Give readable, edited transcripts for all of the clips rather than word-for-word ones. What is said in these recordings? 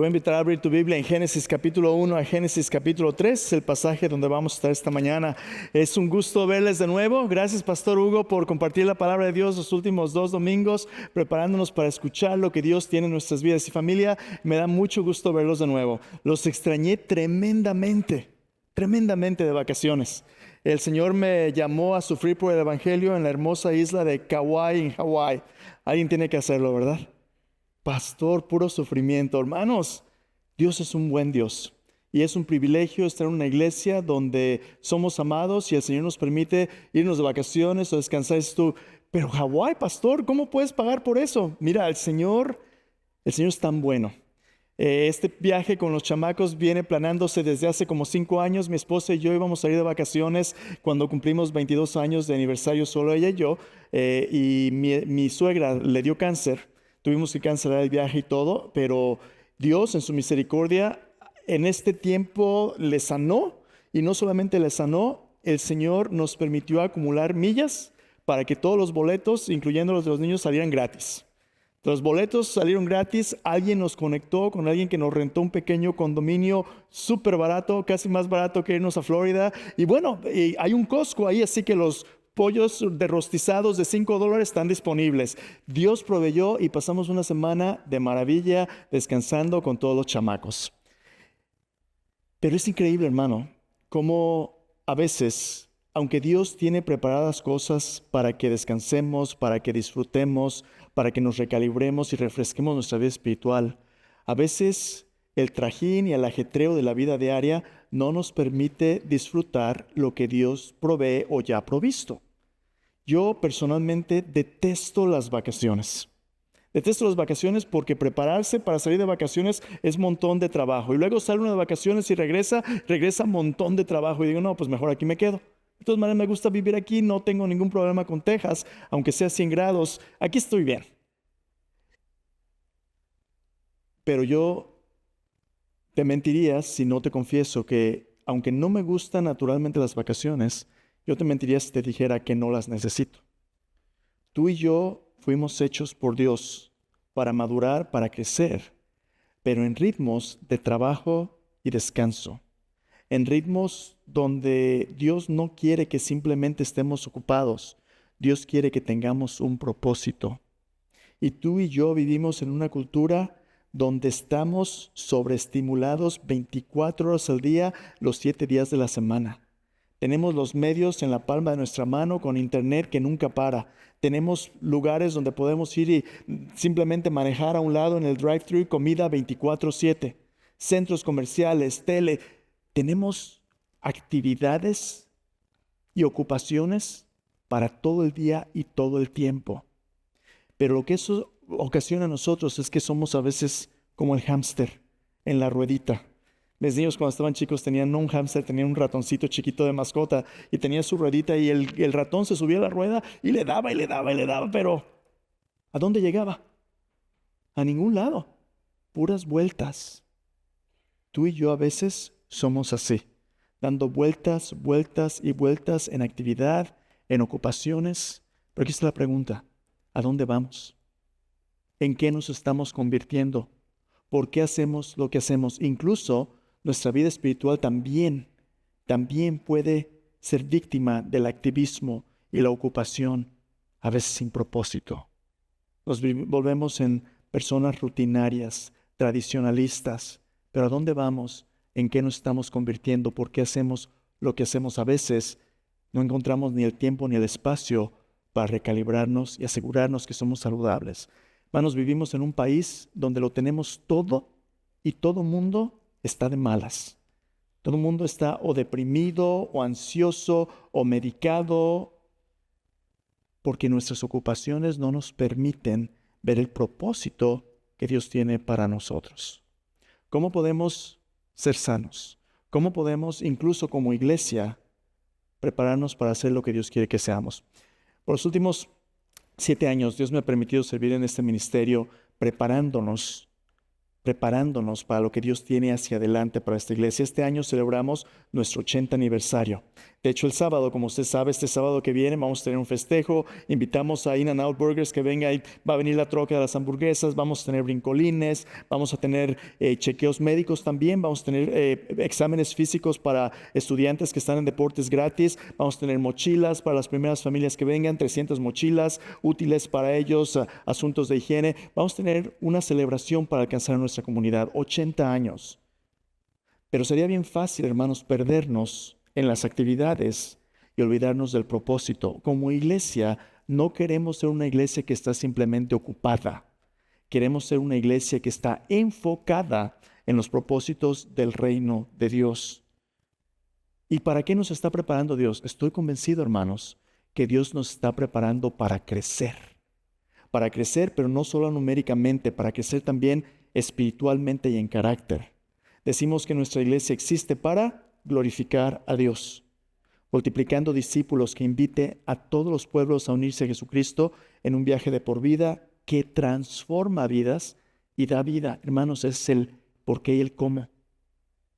voy a invitar a abrir tu Biblia en Génesis capítulo 1 a Génesis capítulo 3, el pasaje donde vamos a estar esta mañana. Es un gusto verles de nuevo. Gracias, Pastor Hugo, por compartir la palabra de Dios los últimos 2 domingos, preparándonos para escuchar lo que Dios tiene en nuestras vidas. Y familia, me da mucho gusto verlos de nuevo. Los extrañé tremendamente de vacaciones. El Señor me llamó a sufrir por el Evangelio en la hermosa isla de Kauai, en Hawái. Alguien tiene que hacerlo, ¿verdad? Pastor, puro sufrimiento. Hermanos, Dios es un buen Dios y es un privilegio estar en una iglesia donde somos amados y el Señor nos permite irnos de vacaciones o descansar. Tú, pero Hawái, pastor, ¿cómo puedes pagar por eso? Mira, el Señor es tan bueno. Este viaje con los chamacos viene planeándose desde hace como 5 años. Mi esposa y yo íbamos a ir de vacaciones cuando cumplimos 22 años de aniversario, solo ella y yo, y mi suegra le dio cáncer. Tuvimos que cancelar el viaje y todo, pero Dios en su misericordia en este tiempo le sanó, y no solamente le sanó, el Señor nos permitió acumular millas para que todos los boletos, incluyendo los de los niños, salieran gratis. Los boletos salieron gratis. Alguien nos conectó con alguien que nos rentó un pequeño condominio súper barato, casi más barato que irnos a Florida. Y bueno, hay un Costco ahí, así que los pollos derrostizados de $5 están disponibles. Dios proveyó y pasamos una semana de maravilla descansando con todos los chamacos. Pero es increíble, hermano, cómo a veces, aunque Dios tiene preparadas cosas para que descansemos, para que disfrutemos, para que nos recalibremos y refresquemos nuestra vida espiritual, a veces el trajín y el ajetreo de la vida diaria no nos permite disfrutar lo que Dios provee o ya ha provisto. Yo personalmente detesto las vacaciones. Detesto las vacaciones porque prepararse para salir de vacaciones es un montón de trabajo. Y luego sale uno de vacaciones y regresa un montón de trabajo. Y digo, no, pues mejor aquí me quedo. De todas maneras, me gusta vivir aquí, no tengo ningún problema con Texas, aunque sea 100 grados, aquí estoy bien. Pero yo te mentiría si no te confieso que, aunque no me gustan naturalmente las vacaciones, yo te mentiría si te dijera que no las necesito. Tú y yo fuimos hechos por Dios para madurar, para crecer, pero en ritmos de trabajo y descanso. En ritmos donde Dios no quiere que simplemente estemos ocupados. Dios quiere que tengamos un propósito. Y tú y yo vivimos en una cultura donde estamos sobreestimulados 24 horas al día, los 7 días de la semana. Tenemos los medios en la palma de nuestra mano con internet que nunca para. Tenemos lugares donde podemos ir y simplemente manejar a un lado en el drive-thru comida 24/7. Centros comerciales, tele. Tenemos actividades y ocupaciones para todo el día y todo el tiempo. Pero lo que eso ocasiona a nosotros es que somos a veces como el hámster en la ruedita. Mis niños cuando estaban chicos tenían no un hámster, tenían un ratoncito chiquito de mascota y tenía su ruedita y el ratón se subía a la rueda y le daba, pero ¿a dónde llegaba? A ningún lado. Puras vueltas. Tú y yo a veces somos así, dando vueltas y vueltas en actividad, en ocupaciones. Pero aquí está la pregunta: ¿a dónde vamos? ¿En qué nos estamos convirtiendo? ¿Por qué hacemos lo que hacemos? Incluso nuestra vida espiritual también puede ser víctima del activismo y la ocupación, a veces sin propósito. Nos volvemos en personas rutinarias, tradicionalistas. Pero ¿a dónde vamos? ¿En qué nos estamos convirtiendo? ¿Por qué hacemos lo que hacemos? A veces no encontramos ni el tiempo ni el espacio para recalibrarnos y asegurarnos que somos saludables. Hermanos, vivimos en un país donde lo tenemos todo y todo mundo está de malas. Todo el mundo está o deprimido, o ansioso, o medicado, porque nuestras ocupaciones no nos permiten ver el propósito que Dios tiene para nosotros. ¿Cómo podemos ser sanos? ¿Cómo podemos, incluso como iglesia, prepararnos para hacer lo que Dios quiere que seamos? Por los últimos 7 años, Dios me ha permitido servir en este ministerio preparándonos para lo que Dios tiene hacia adelante para esta iglesia. Este año celebramos nuestro 80 aniversario. De hecho, el sábado, como usted sabe, este sábado que viene vamos a tener un festejo. Invitamos a In-N-Out Burgers que venga y va a venir la troca de las hamburguesas. Vamos a tener brincolines, vamos a tener chequeos médicos también. Vamos a tener exámenes físicos para estudiantes que están en deportes gratis. Vamos a tener mochilas para las primeras familias que vengan, 300 mochilas útiles para ellos, asuntos de higiene. Vamos a tener una celebración para alcanzar a nuestra comunidad, 80 años. Pero sería bien fácil, hermanos, perdernos en las actividades y olvidarnos del propósito. Como iglesia, no queremos ser una iglesia que está simplemente ocupada. Queremos ser una iglesia que está enfocada en los propósitos del reino de Dios. ¿Y para qué nos está preparando Dios? Estoy convencido, hermanos, que Dios nos está preparando para crecer. Para crecer, pero no solo numéricamente, para crecer también espiritualmente y en carácter. Decimos que nuestra iglesia existe para glorificar a Dios, multiplicando discípulos que invite a todos los pueblos a unirse a Jesucristo en un viaje de por vida que transforma vidas y da vida. Hermanos, es el por qué y el cómo.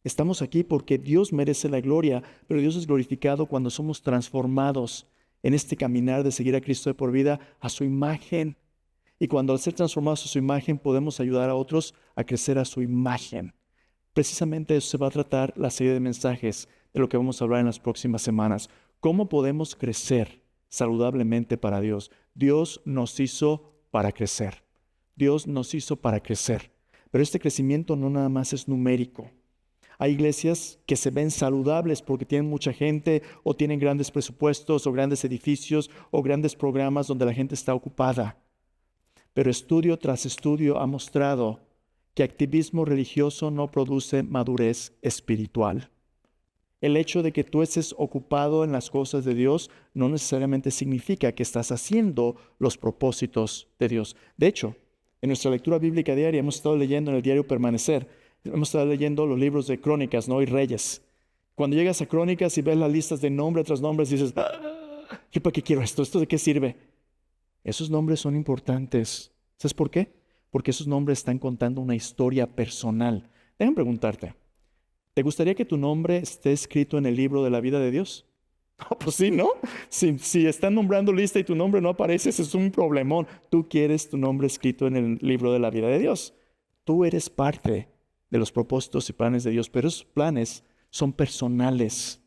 Estamos aquí porque Dios merece la gloria, pero Dios es glorificado cuando somos transformados en este caminar de seguir a Cristo de por vida a su imagen. Y cuando al ser transformados a su imagen podemos ayudar a otros a crecer a su imagen. Precisamente de eso se va a tratar la serie de mensajes de lo que vamos a hablar en las próximas semanas. ¿Cómo podemos crecer saludablemente para Dios? Dios nos hizo para crecer. Dios nos hizo para crecer. Pero este crecimiento no nada más es numérico. Hay iglesias que se ven saludables porque tienen mucha gente o tienen grandes presupuestos o grandes edificios o grandes programas donde la gente está ocupada. Pero estudio tras estudio ha mostrado que activismo religioso no produce madurez espiritual. El hecho de que tú estés ocupado en las cosas de Dios no necesariamente significa que estás haciendo los propósitos de Dios. De hecho, en nuestra lectura bíblica diaria hemos estado leyendo en el diario Permanecer, hemos estado leyendo los libros de Crónicas, ¿no? Y Reyes. Cuando llegas a Crónicas y ves las listas de nombre tras nombres, dices, ¿yo para qué quiero esto? ¿Esto de qué sirve? Esos nombres son importantes. ¿Sabes por qué? Porque esos nombres están contando una historia personal. Déjame preguntarte, ¿te gustaría que tu nombre esté escrito en el libro de la vida de Dios? Oh, pues sí, ¿no? Si están nombrando lista y tu nombre no aparece, ese es un problemón. Tú quieres tu nombre escrito en el libro de la vida de Dios. Tú eres parte de los propósitos y planes de Dios, pero esos planes son personales.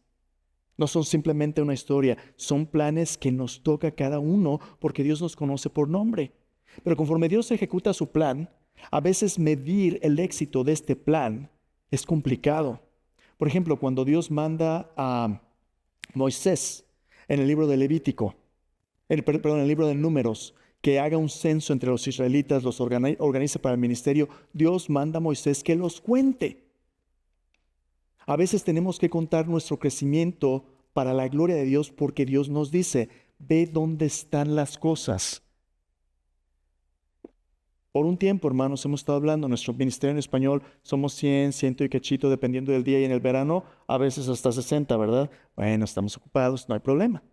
No son simplemente una historia, son planes que nos toca a cada uno porque Dios nos conoce por nombre. Pero conforme Dios ejecuta su plan, a veces medir el éxito de este plan es complicado. Por ejemplo, cuando Dios manda a Moisés en el libro de Levítico, en el libro de Números, que haga un censo entre los israelitas, los organice para el ministerio, Dios manda a Moisés que los cuente. A veces tenemos que contar nuestro crecimiento para la gloria de Dios porque Dios nos dice, ve dónde están las cosas. Por un tiempo, hermanos, hemos estado hablando, nuestro ministerio en español, somos 100, 100 y cachito, dependiendo del día, y en el verano, a veces hasta 60, ¿verdad? Bueno, estamos ocupados, no hay problema.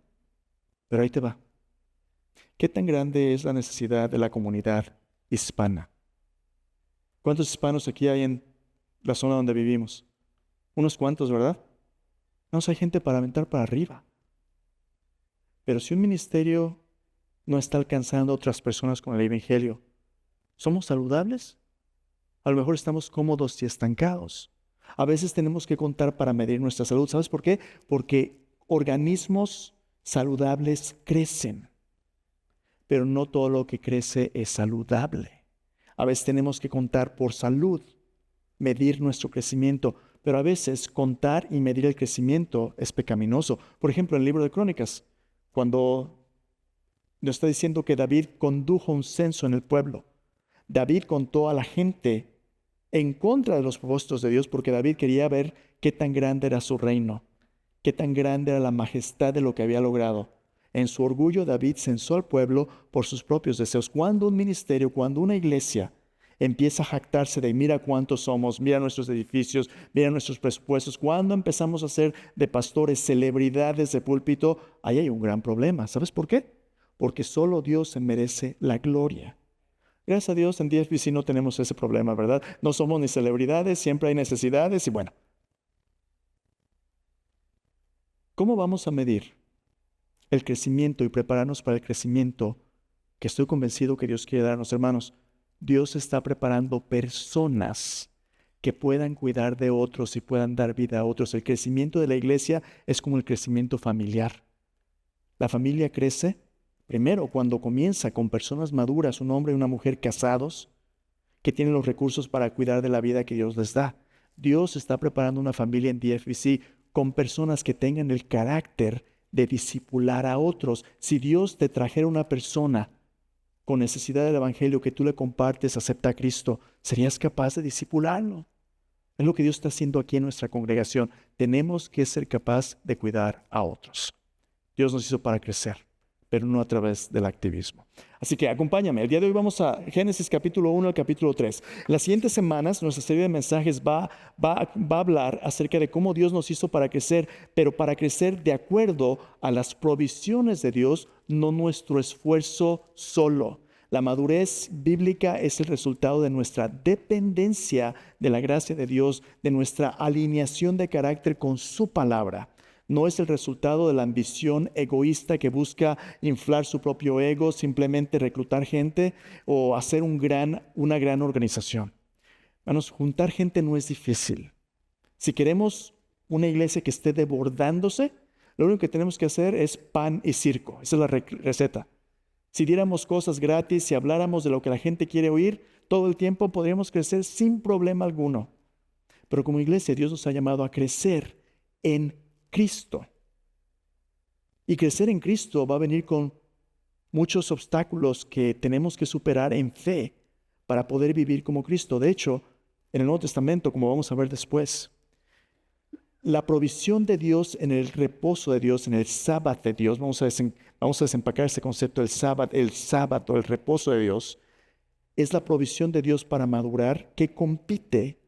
Pero ahí te va. ¿Qué tan grande es la necesidad de la comunidad hispana? ¿Cuántos hispanos aquí hay en la zona donde vivimos? Unos cuantos, ¿verdad? No, hay gente para aventar para arriba. Pero si un ministerio no está alcanzando a otras personas con el evangelio, ¿somos saludables? A lo mejor estamos cómodos y estancados. A veces tenemos que contar para medir nuestra salud. ¿Sabes por qué? Porque organismos saludables crecen, pero no todo lo que crece es saludable. A veces tenemos que contar por salud, medir nuestro crecimiento, pero a veces contar y medir el crecimiento es pecaminoso. Por ejemplo, en el libro de Crónicas, cuando nos está diciendo que David condujo un censo en el pueblo, David contó a la gente en contra de los propósitos de Dios porque David quería ver qué tan grande era su reino, qué tan grande era la majestad de lo que había logrado. En su orgullo, David censó al pueblo por sus propios deseos. Cuando un ministerio, cuando una iglesia empieza a jactarse de mira cuántos somos, mira nuestros edificios, mira nuestros presupuestos, cuando empezamos a ser de pastores celebridades de púlpito, ahí hay un gran problema. ¿Sabes por qué? Porque solo Dios se merece la gloria. Gracias a Dios en DFBC no tenemos ese problema, ¿verdad? No somos ni celebridades, siempre hay necesidades y bueno. ¿Cómo vamos a medir el crecimiento y prepararnos para el crecimiento que estoy convencido que Dios quiere darnos, hermanos? Dios está preparando personas que puedan cuidar de otros y puedan dar vida a otros. El crecimiento de la iglesia es como el crecimiento familiar. La familia crece primero cuando comienza con personas maduras, un hombre y una mujer casados, que tienen los recursos para cuidar de la vida que Dios les da. Dios está preparando una familia en DFBC con personas que tengan el carácter de discipular a otros. Si Dios te trajera una persona con necesidad del evangelio que tú le compartes, acepta a Cristo, ¿serías capaz de discipularlo? Es lo que Dios está haciendo aquí en nuestra congregación. Tenemos que ser capaz de cuidar a otros. Dios nos hizo para crecer, pero no a través del activismo. Así que acompáñame. El día de hoy vamos a Génesis capítulo 1 al capítulo 3. En las siguientes semanas, nuestra serie de mensajes va a hablar acerca de cómo Dios nos hizo para crecer, pero para crecer de acuerdo a las provisiones de Dios, no nuestro esfuerzo solo. La madurez bíblica es el resultado de nuestra dependencia de la gracia de Dios, de nuestra alineación de carácter con su palabra. No es el resultado de la ambición egoísta que busca inflar su propio ego, simplemente reclutar gente o hacer una gran organización. Hermanos, juntar gente no es difícil. Si queremos una iglesia que esté desbordándose, lo único que tenemos que hacer es pan y circo. Esa es la receta. Si diéramos cosas gratis, si habláramos de lo que la gente quiere oír, todo el tiempo podríamos crecer sin problema alguno. Pero como iglesia, Dios nos ha llamado a crecer en Cristo. Y crecer en Cristo va a venir con muchos obstáculos que tenemos que superar en fe para poder vivir como Cristo. De hecho, en el Nuevo Testamento, como vamos a ver después, la provisión de Dios en el reposo de Dios, en el sábado de Dios, vamos a desempacar ese concepto del sábado, el reposo de Dios, es la provisión de Dios para madurar que compite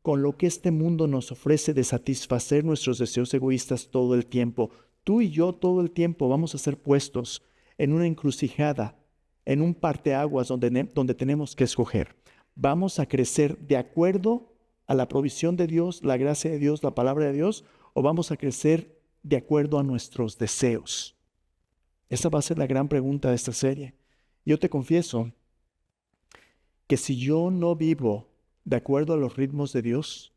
con lo que este mundo nos ofrece de satisfacer nuestros deseos egoístas todo el tiempo. Tú y yo todo el tiempo vamos a ser puestos en una encrucijada, en un parteaguas donde tenemos que escoger. ¿Vamos a crecer de acuerdo a la provisión de Dios, la gracia de Dios, la palabra de Dios, o vamos a crecer de acuerdo a nuestros deseos? Esa va a ser la gran pregunta de esta serie. Yo te confieso que si yo no vivo de acuerdo a los ritmos de Dios,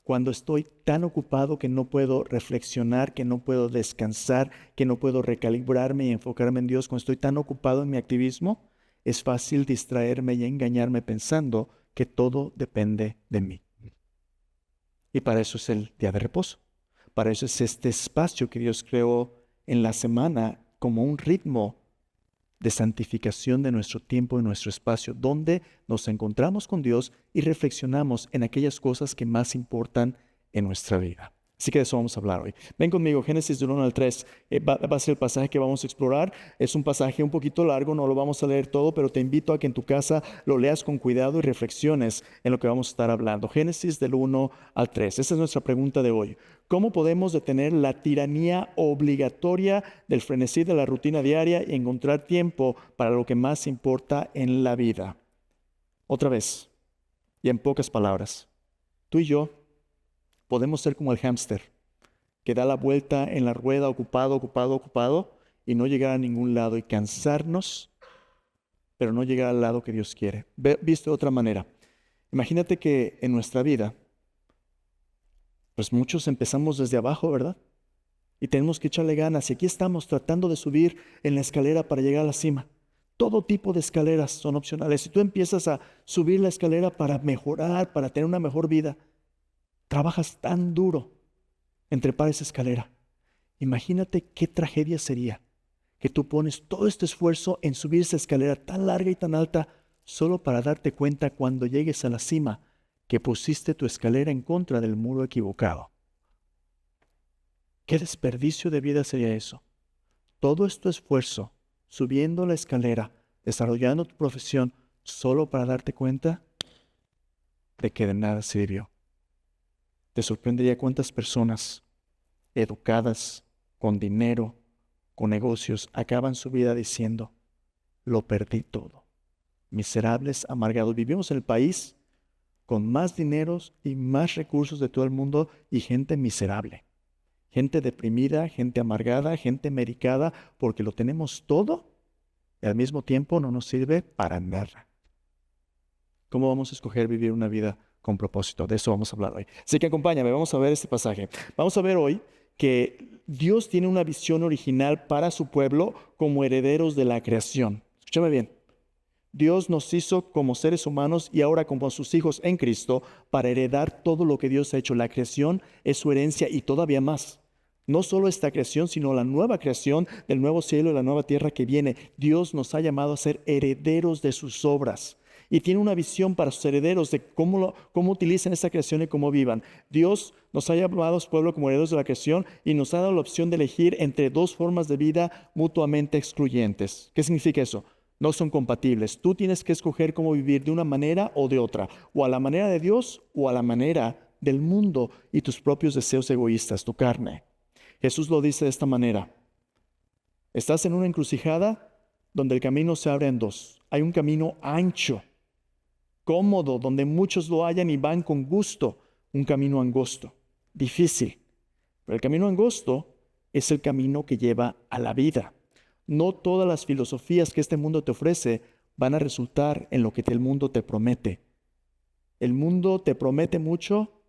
cuando estoy tan ocupado que no puedo reflexionar, que no puedo descansar, que no puedo recalibrarme y enfocarme en Dios, cuando estoy tan ocupado en mi activismo, es fácil distraerme y engañarme pensando que todo depende de mí. Y para eso es el día de reposo. Para eso es este espacio que Dios creó en la semana como un ritmo de santificación de nuestro tiempo y nuestro espacio, donde nos encontramos con Dios y reflexionamos en aquellas cosas que más importan en nuestra vida. Así que de eso vamos a hablar hoy. Ven conmigo, Génesis del 1 al 3. Va a ser el pasaje que vamos a explorar. Es un pasaje un poquito largo, no lo vamos a leer todo, pero te invito a que en tu casa lo leas con cuidado y reflexiones en lo que vamos a estar hablando. Génesis del 1 al 3. Esa es nuestra pregunta de hoy. ¿Cómo podemos detener la tiranía obligatoria del frenesí de la rutina diaria y encontrar tiempo para lo que más importa en la vida? Otra vez, y en pocas palabras, tú y yo podemos ser como el hámster que da la vuelta en la rueda, ocupado, y no llegar a ningún lado y cansarnos, pero no llegar al lado que Dios quiere. Visto de otra manera, imagínate que en nuestra vida, pues muchos empezamos desde abajo, ¿verdad? Y tenemos que echarle ganas. Y aquí estamos tratando de subir en la escalera para llegar a la cima. Todo tipo de escaleras son opcionales. Si tú empiezas a subir la escalera para mejorar, para tener una mejor vida, trabajas tan duro en trepar esa escalera. Imagínate qué tragedia sería que tú pones todo este esfuerzo en subir esa escalera tan larga y tan alta solo para darte cuenta cuando llegues a la cima que pusiste tu escalera en contra del muro equivocado. ¿Qué desperdicio de vida sería eso? Todo este esfuerzo, subiendo la escalera, desarrollando tu profesión, solo para darte cuenta de que de nada sirvió. Te sorprendería cuántas personas educadas, con dinero, con negocios, acaban su vida diciendo, lo perdí todo. Miserables, amargados. Vivimos en el país con más dineros y más recursos de todo el mundo y gente miserable. Gente deprimida, gente amargada, gente medicada, porque lo tenemos todo y al mismo tiempo no nos sirve para nada. ¿Cómo vamos a escoger vivir una vida con propósito? De eso vamos a hablar hoy. Así que acompáñame, vamos a ver este pasaje. Vamos a ver hoy que Dios tiene una visión original para su pueblo como herederos de la creación. Escúchame bien. Dios nos hizo como seres humanos y ahora como sus hijos en Cristo para heredar todo lo que Dios ha hecho. La creación es su herencia y todavía más. No solo esta creación, sino la nueva creación del nuevo cielo y la nueva tierra que viene. Dios nos ha llamado a ser herederos de sus obras. Y tiene una visión para sus herederos de cómo utilizan esta creación y cómo vivan. Dios nos ha llamado a su pueblo como herederos de la creación y nos ha dado la opción de elegir entre dos formas de vida mutuamente excluyentes. ¿Qué significa eso? No son compatibles. Tú tienes que escoger cómo vivir de una manera o de otra, o a la manera de Dios o a la manera del mundo y tus propios deseos egoístas, tu carne. Jesús lo dice de esta manera. Estás en una encrucijada donde el camino se abre en dos. Hay un camino ancho, cómodo, donde muchos lo hallan y van con gusto. Un camino angosto, difícil. Pero el camino angosto es el camino que lleva a la vida. No todas las filosofías que este mundo te ofrece van a resultar en lo que el mundo te promete. El mundo te promete mucho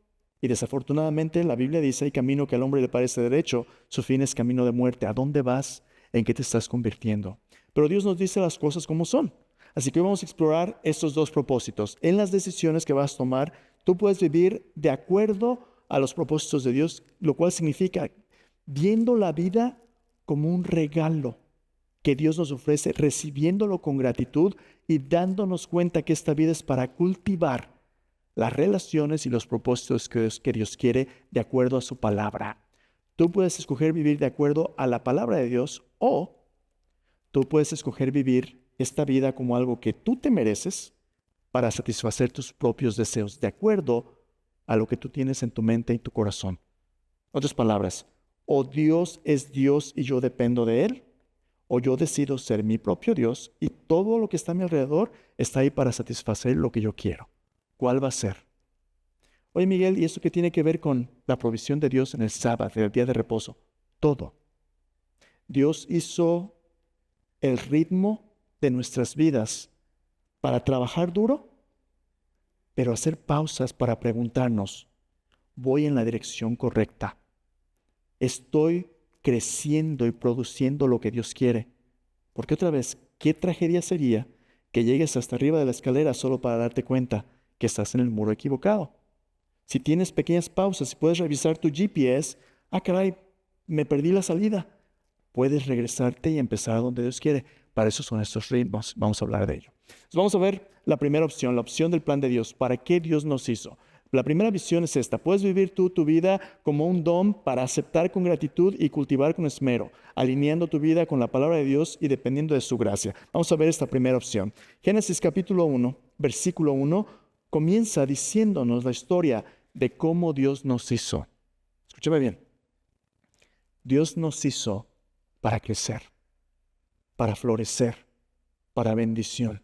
y desafortunadamente la Biblia dice: hay camino que al hombre le parece derecho, su fin es camino de muerte. ¿A dónde vas? ¿En qué te estás convirtiendo? Pero Dios nos dice las cosas como son. Así que hoy vamos a explorar estos dos propósitos. En las decisiones que vas a tomar, tú puedes vivir de acuerdo a los propósitos de Dios, lo cual significa viendo la vida como un regalo que Dios nos ofrece, recibiéndolo con gratitud y dándonos cuenta que esta vida es para cultivar las relaciones y los propósitos que Dios quiere de acuerdo a su palabra. Tú puedes escoger vivir de acuerdo a la palabra de Dios, o tú puedes escoger vivir esta vida como algo que tú te mereces para satisfacer tus propios deseos, de acuerdo a lo que tú tienes en tu mente y tu corazón. Otras palabras, o Dios es Dios y yo dependo de Él, o yo decido ser mi propio Dios y todo lo que está a mi alrededor está ahí para satisfacer lo que yo quiero. ¿Cuál va a ser? Oye, Miguel, ¿y esto qué tiene que ver con la provisión de Dios en el sábado, en el día de reposo? Todo. Dios hizo el ritmo de nuestras vidas para trabajar duro, pero hacer pausas para preguntarnos: ¿voy en la dirección correcta? ¿Estoy creciendo y produciendo lo que Dios quiere? Porque otra vez, ¿qué tragedia sería que llegues hasta arriba de la escalera solo para darte cuenta que estás en el muro equivocado? Si tienes pequeñas pausas y puedes revisar tu GPS, caray, me perdí la salida. Puedes regresarte y empezar donde Dios quiere. Para eso son estos ritmos. Vamos a hablar de ello. Entonces vamos a ver la primera opción, la opción del plan de Dios. ¿Para qué Dios nos hizo? La primera visión es esta: puedes vivir tú tu vida como un don para aceptar con gratitud y cultivar con esmero, alineando tu vida con la palabra de Dios y dependiendo de su gracia. Vamos a ver esta primera opción. Génesis capítulo 1, versículo 1, comienza diciéndonos la historia de cómo Dios nos hizo. Escúchame bien. Dios nos hizo para crecer, para florecer, para bendición.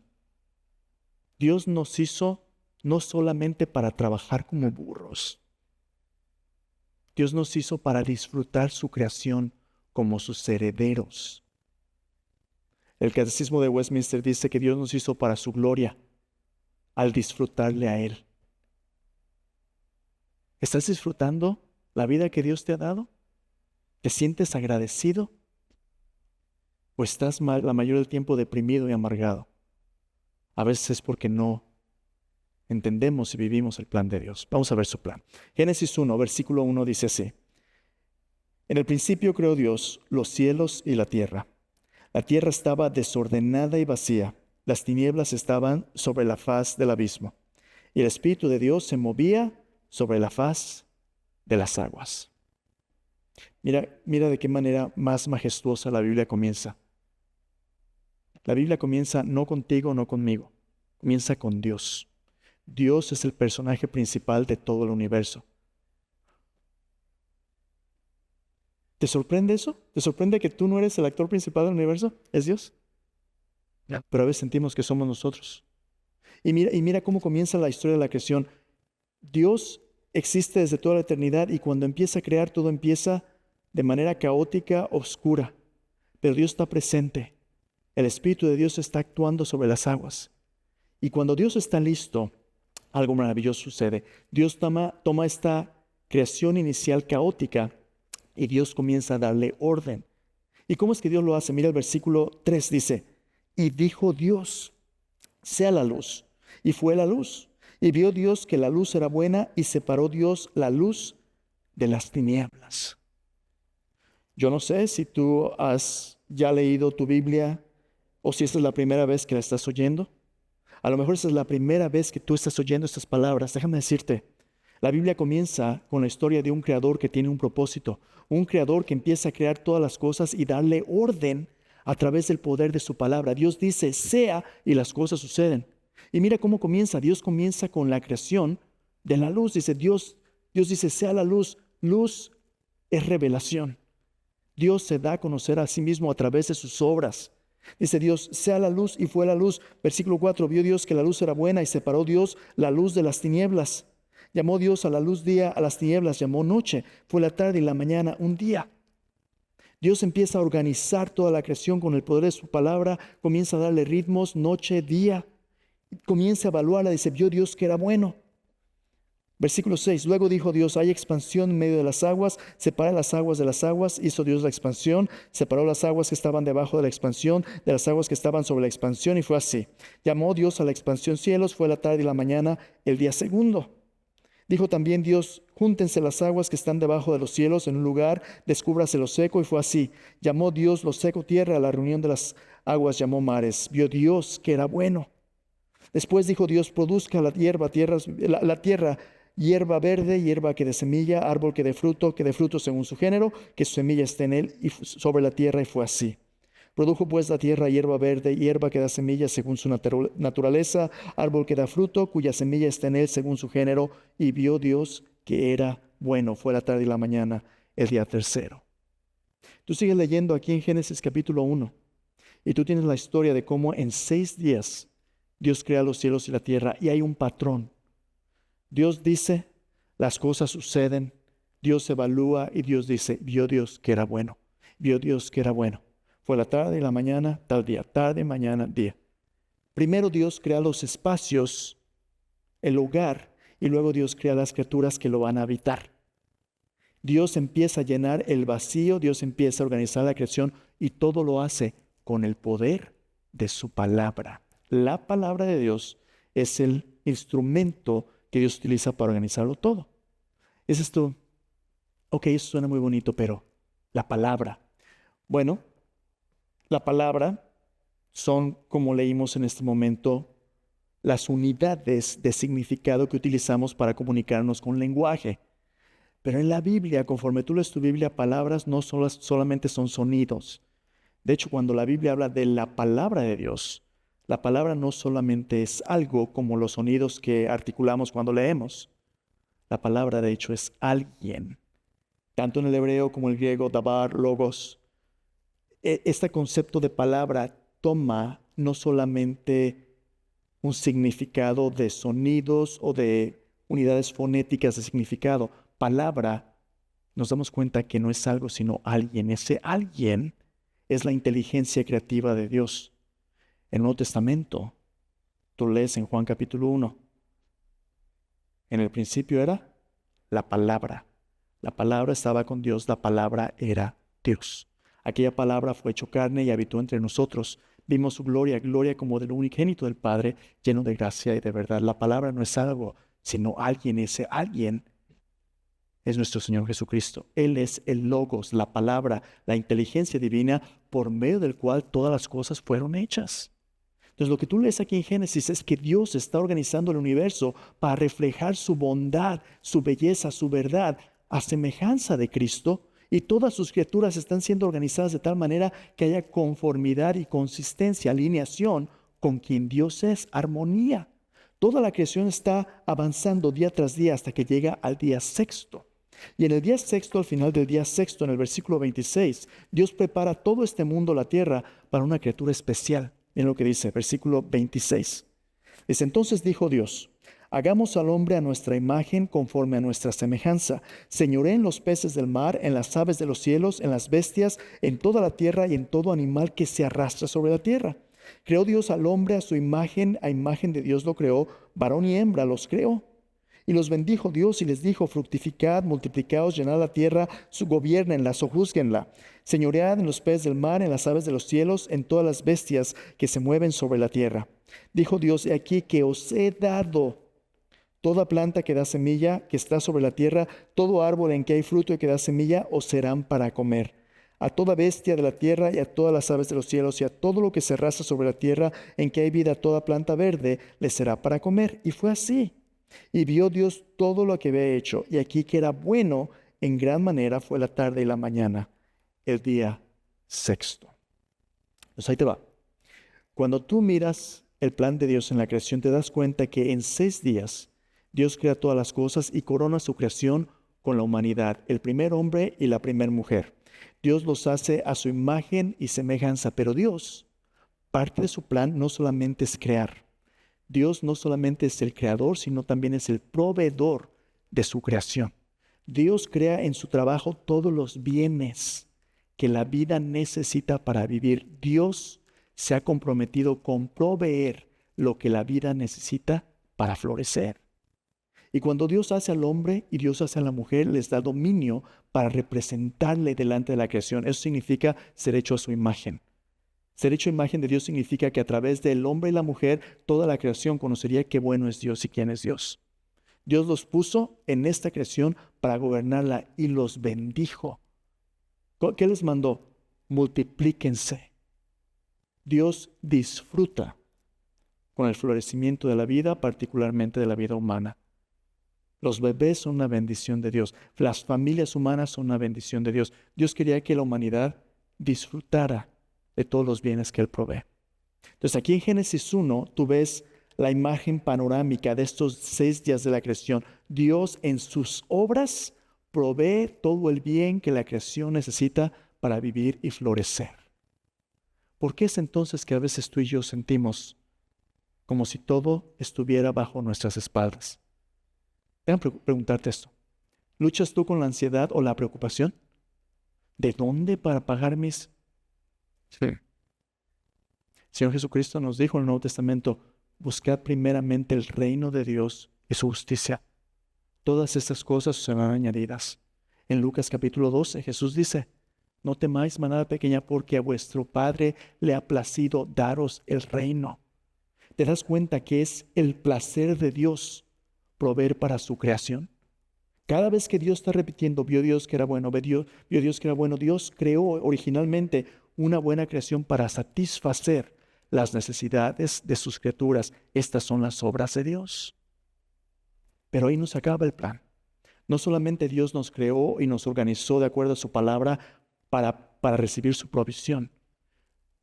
Dios nos hizo no solamente para trabajar como burros. Dios nos hizo para disfrutar su creación como sus herederos. El Catecismo de Westminster dice que Dios nos hizo para su gloria, al disfrutarle a Él. ¿Estás disfrutando la vida que Dios te ha dado? ¿Te sientes agradecido? ¿O estás la mayoría del tiempo deprimido y amargado? A veces es porque no entendemos y vivimos el plan de Dios. Vamos a ver su plan. Génesis 1, versículo 1 dice así: en el principio creó Dios los cielos y la tierra. La tierra estaba desordenada y vacía. Las tinieblas estaban sobre la faz del abismo. Y el Espíritu de Dios se movía sobre la faz de las aguas. Mira de qué manera más majestuosa la Biblia comienza. La Biblia comienza no contigo, no conmigo. Comienza con Dios. Dios es el personaje principal de todo el universo. ¿Te sorprende eso? ¿Te sorprende que tú no eres el actor principal del universo? ¿Es Dios? No. Pero a veces sentimos que somos nosotros. Y mira cómo comienza la historia de la creación. Dios existe desde toda la eternidad y cuando empieza a crear, todo empieza de manera caótica, oscura, pero Dios está presente. El Espíritu de Dios está actuando sobre las aguas. Y cuando Dios está listo, algo maravilloso sucede. Dios toma esta creación inicial caótica y Dios comienza a darle orden. ¿Y cómo es que Dios lo hace? Mira el versículo 3 dice, y dijo Dios, sea la luz. Y fue la luz. Y vio Dios que la luz era buena y separó Dios la luz de las tinieblas. Yo no sé si tú has ya leído tu Biblia o si esta es la primera vez que la estás oyendo. A lo mejor esta es la primera vez que tú estás oyendo estas palabras. Déjame decirte, la Biblia comienza con la historia de un creador que tiene un propósito, un creador que empieza a crear todas las cosas y darle orden a través del poder de su palabra. Dios dice, sea, y las cosas suceden. Y mira cómo comienza. Dios comienza con la creación de la luz. Dios dice, sea la luz. Luz es revelación. Dios se da a conocer a sí mismo a través de sus obras. Dice Dios, sea la luz, y fue la luz. Versículo 4, vio Dios que la luz era buena y separó Dios la luz de las tinieblas. Llamó Dios a la luz día, a las tinieblas llamó noche. Fue la tarde y la mañana un día. Dios empieza a organizar toda la creación con el poder de su palabra, comienza a darle ritmos, noche, día. Comienza a evaluarla, dice, vio Dios que era bueno. Versículo 6, luego dijo Dios, hay expansión en medio de las aguas, separa las aguas de las aguas, hizo Dios la expansión, separó las aguas que estaban debajo de la expansión, de las aguas que estaban sobre la expansión, y fue así. Llamó Dios a la expansión cielos, fue la tarde y la mañana, el día segundo. Dijo también Dios, júntense las aguas que están debajo de los cielos en un lugar, descúbrase lo seco, y fue así. Llamó Dios lo seco tierra, a la reunión de las aguas llamó mares. Vio Dios que era bueno. Después dijo Dios, produzca la tierra, hierba verde, hierba que dé semilla, árbol que dé fruto según su género, que su semilla esté en él y sobre la tierra, y fue así. Produjo pues la tierra hierba verde, hierba que da semilla según su naturaleza, árbol que da fruto, cuya semilla está en él según su género, y vio Dios que era bueno. Fue la tarde y la mañana, el día tercero. Tú sigues leyendo aquí en Génesis capítulo 1, y tú tienes la historia de cómo en 6 días Dios crea los cielos y la tierra, y hay un patrón. Dios dice, las cosas suceden, Dios evalúa y Dios dice, vio Dios que era bueno, vio Dios que era bueno. Fue la tarde y la mañana, tal día, tarde, mañana, día. Primero Dios crea los espacios, el hogar, y luego Dios crea las criaturas que lo van a habitar. Dios empieza a llenar el vacío, Dios empieza a organizar la creación y todo lo hace con el poder de su palabra. La palabra de Dios es el instrumento que Dios utiliza para organizarlo todo. Es esto, ok, eso suena muy bonito, pero la palabra. Bueno, la palabra son, como leímos en este momento, las unidades de significado que utilizamos para comunicarnos con lenguaje. Pero en la Biblia, conforme tú lees tu Biblia, palabras no solamente son sonidos. De hecho, cuando la Biblia habla de la palabra de Dios, la palabra no solamente es algo como los sonidos que articulamos cuando leemos. La palabra, de hecho, es alguien. Tanto en el hebreo como en el griego, dabar, logos. Este concepto de palabra toma no solamente un significado de sonidos o de unidades fonéticas de significado. Palabra, nos damos cuenta que no es algo sino alguien. Ese alguien es la inteligencia creativa de Dios. En el Nuevo Testamento, tú lees en Juan capítulo 1. En el principio era la palabra. La palabra estaba con Dios, la palabra era Dios. Aquella palabra fue hecho carne y habitó entre nosotros. Vimos su gloria, gloria como del unigénito del Padre, lleno de gracia y de verdad. La palabra no es algo, sino alguien. Ese alguien es nuestro Señor Jesucristo. Él es el Logos, la palabra, la inteligencia divina por medio del cual todas las cosas fueron hechas. Entonces, lo que tú lees aquí en Génesis es que Dios está organizando el universo para reflejar su bondad, su belleza, su verdad, a semejanza de Cristo, y todas sus criaturas están siendo organizadas de tal manera que haya conformidad y consistencia, alineación con quien Dios es, armonía. Toda la creación está avanzando día tras día hasta que llega al día sexto. Y en el día sexto, al final del día sexto, en el versículo 26, Dios prepara todo este mundo, la tierra, para una criatura especial. Miren lo que dice, versículo 26. Dice, entonces dijo Dios, Hagamos al hombre a nuestra imagen conforme a nuestra semejanza. Señoree en los peces del mar, en las aves de los cielos, en las bestias, en toda la tierra y en todo animal que se arrastra sobre la tierra. Creó Dios al hombre a su imagen, a imagen de Dios lo creó, varón y hembra los creó. Y los bendijo Dios y les dijo: fructificad, multiplicaos, llenad la tierra, gobiernenla, sojúzguenla. Señoread en los peces del mar, en las aves de los cielos, en todas las bestias que se mueven sobre la tierra. Dijo Dios: he aquí que os he dado toda planta que da semilla, que está sobre la tierra, todo árbol en que hay fruto y que da semilla, os serán para comer. A toda bestia de la tierra y a todas las aves de los cielos y a todo lo que se arrastra sobre la tierra en que hay vida, toda planta verde, les será para comer. Y fue así. Y vio Dios todo lo que había hecho, y aquí que era bueno en gran manera fue la tarde y la mañana, el día sexto. Pues ahí te va. Cuando tú miras el plan de Dios en la creación, te das cuenta que en 6 días Dios crea todas las cosas y corona su creación con la humanidad, el primer hombre y la primera mujer. Dios los hace a su imagen y semejanza, pero Dios, parte de su plan no solamente es crear. Dios no solamente es el creador, sino también es el proveedor de su creación. Dios crea en su trabajo todos los bienes que la vida necesita para vivir. Dios se ha comprometido con proveer lo que la vida necesita para florecer. Y cuando Dios hace al hombre y Dios hace a la mujer, les da dominio para representarle delante de la creación. Eso significa ser hecho a su imagen. Ser hecho a imagen de Dios significa que a través del hombre y la mujer, toda la creación conocería qué bueno es Dios y quién es Dios. Dios los puso en esta creación para gobernarla y los bendijo. ¿Qué les mandó? Multiplíquense. Dios disfruta con el florecimiento de la vida, particularmente de la vida humana. Los bebés son una bendición de Dios. Las familias humanas son una bendición de Dios. Dios quería que la humanidad disfrutara de todos los bienes que Él provee. Entonces aquí en Génesis 1 tú ves la imagen panorámica de estos 6 días de la creación. Dios en sus obras provee todo el bien que la creación necesita para vivir y florecer. ¿Por qué es entonces que a veces tú y yo sentimos como si todo estuviera bajo nuestras espaldas? Déjame preguntarte esto. ¿Luchas tú con la ansiedad o la preocupación? ¿De dónde para pagar mis? Sí. Señor Jesucristo nos dijo en el Nuevo Testamento: buscad primeramente el reino de Dios y su justicia. Todas estas cosas serán añadidas. En Lucas capítulo 12 Jesús dice: no temáis, manada pequeña, porque a vuestro Padre le ha placido daros el reino. ¿Te das cuenta que es el placer de Dios proveer para su creación? Cada vez que Dios está repitiendo, vio Dios que era bueno, vio Dios que era bueno, Dios creó originalmente una buena creación para satisfacer las necesidades de sus criaturas. Estas son las obras de Dios. Pero ahí nos acaba el plan. No solamente Dios nos creó y nos organizó de acuerdo a su palabra para recibir su provisión.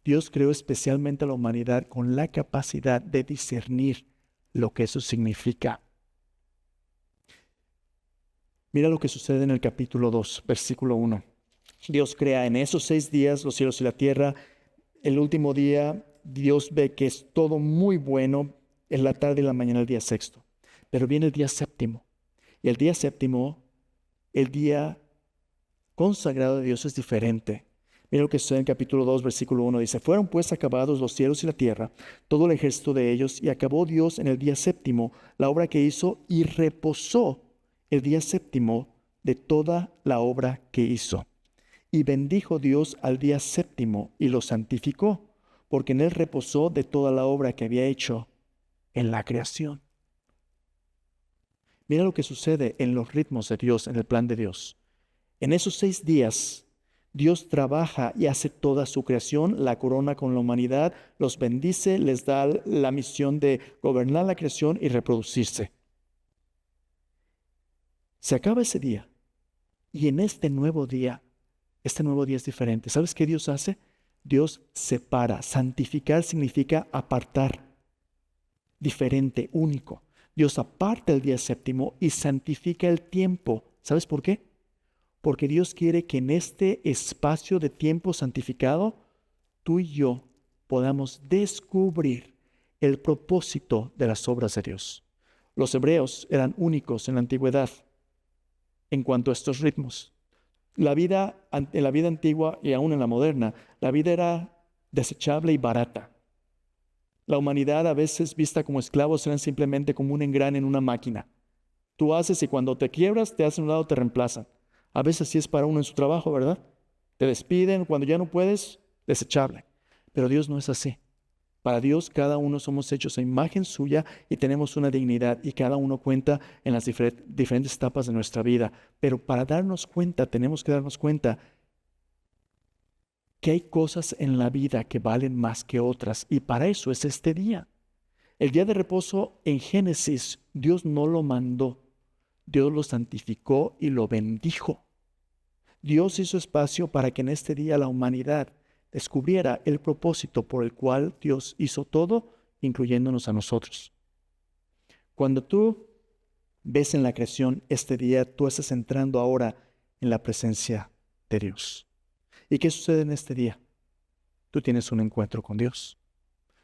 Dios creó especialmente a la humanidad con la capacidad de discernir lo que eso significa. Mira lo que sucede en el capítulo 2, versículo 1. Dios crea en esos 6 días los cielos y la tierra. El último día, Dios ve que es todo muy bueno, en la tarde y la mañana, el día sexto. Pero viene el día séptimo. Y el día séptimo, el día consagrado de Dios, es diferente. Mira lo que sucede en el capítulo 2, versículo 1. Dice: fueron pues acabados los cielos y la tierra, todo el ejército de ellos, y acabó Dios en el día séptimo la obra que hizo, y reposó el día séptimo de toda la obra que hizo. Y bendijo Dios al día séptimo y lo santificó, porque en él reposó de toda la obra que había hecho en la creación. Mira lo que sucede en los ritmos de Dios, en el plan de Dios. En esos 6 días, Dios trabaja y hace toda su creación, la corona con la humanidad, los bendice, les da la misión de gobernar la creación y reproducirse. Se acaba ese día y en este nuevo día es diferente. ¿Sabes qué Dios hace? Dios separa. Santificar significa apartar. Diferente, único. Dios aparta el día séptimo y santifica el tiempo. ¿Sabes por qué? Porque Dios quiere que en este espacio de tiempo santificado, tú y yo podamos descubrir el propósito de las obras de Dios. Los hebreos eran únicos en la antigüedad en cuanto a estos ritmos. En la vida antigua y aún en la moderna, la vida era desechable y barata. La humanidad, a veces vista como esclavos, eran simplemente como un engrane en una máquina. Tú haces y cuando te quiebras, te hacen un lado, te reemplazan. A veces así es para uno en su trabajo, ¿verdad? Te despiden, cuando ya no puedes, desechable. Pero Dios no es así. Para Dios, cada uno somos hechos a imagen suya y tenemos una dignidad y cada uno cuenta en las diferentes etapas de nuestra vida. Pero para darnos cuenta, tenemos que darnos cuenta que hay cosas en la vida que valen más que otras y para eso es este día. El día de reposo en Génesis, Dios no lo mandó, Dios lo santificó y lo bendijo. Dios hizo espacio para que en este día la humanidad descubriera el propósito por el cual Dios hizo todo, incluyéndonos a nosotros. Cuando tú ves en la creación este día, tú estás entrando ahora en la presencia de Dios. ¿Y qué sucede en este día? Tú tienes un encuentro con Dios.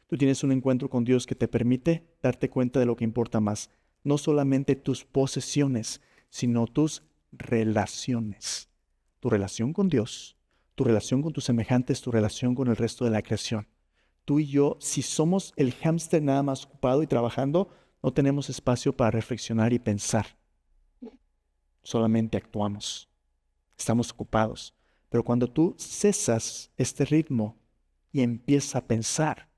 Tú tienes un encuentro con Dios que te permite darte cuenta de lo que importa más. No solamente tus posesiones, sino tus relaciones. Tu relación con Dios, tu relación con tus semejantes, tu relación con el resto de la creación. Tú y yo, si somos el hámster nada más ocupado y trabajando, no tenemos espacio para reflexionar y pensar. Solamente actuamos. Estamos ocupados. Pero cuando tú cesas este ritmo y empiezas a pensar,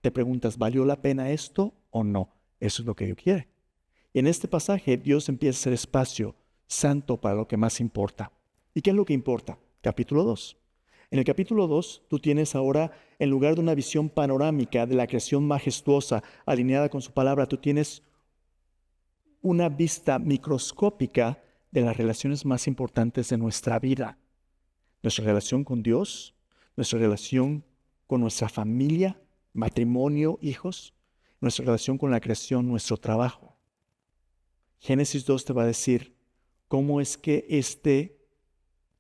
te preguntas, ¿valió la pena esto o no? Eso es lo que Dios quiere. Y en este pasaje, Dios empieza a hacer espacio santo para lo que más importa. ¿Y qué es lo que importa? Capítulo 2. En el capítulo 2, tú tienes ahora, en lugar de una visión panorámica de la creación majestuosa, alineada con su palabra, tú tienes una vista microscópica de las relaciones más importantes de nuestra vida. Nuestra relación con Dios, nuestra relación con nuestra familia, matrimonio, hijos, nuestra relación con la creación, nuestro trabajo. Génesis 2 te va a decir cómo es que este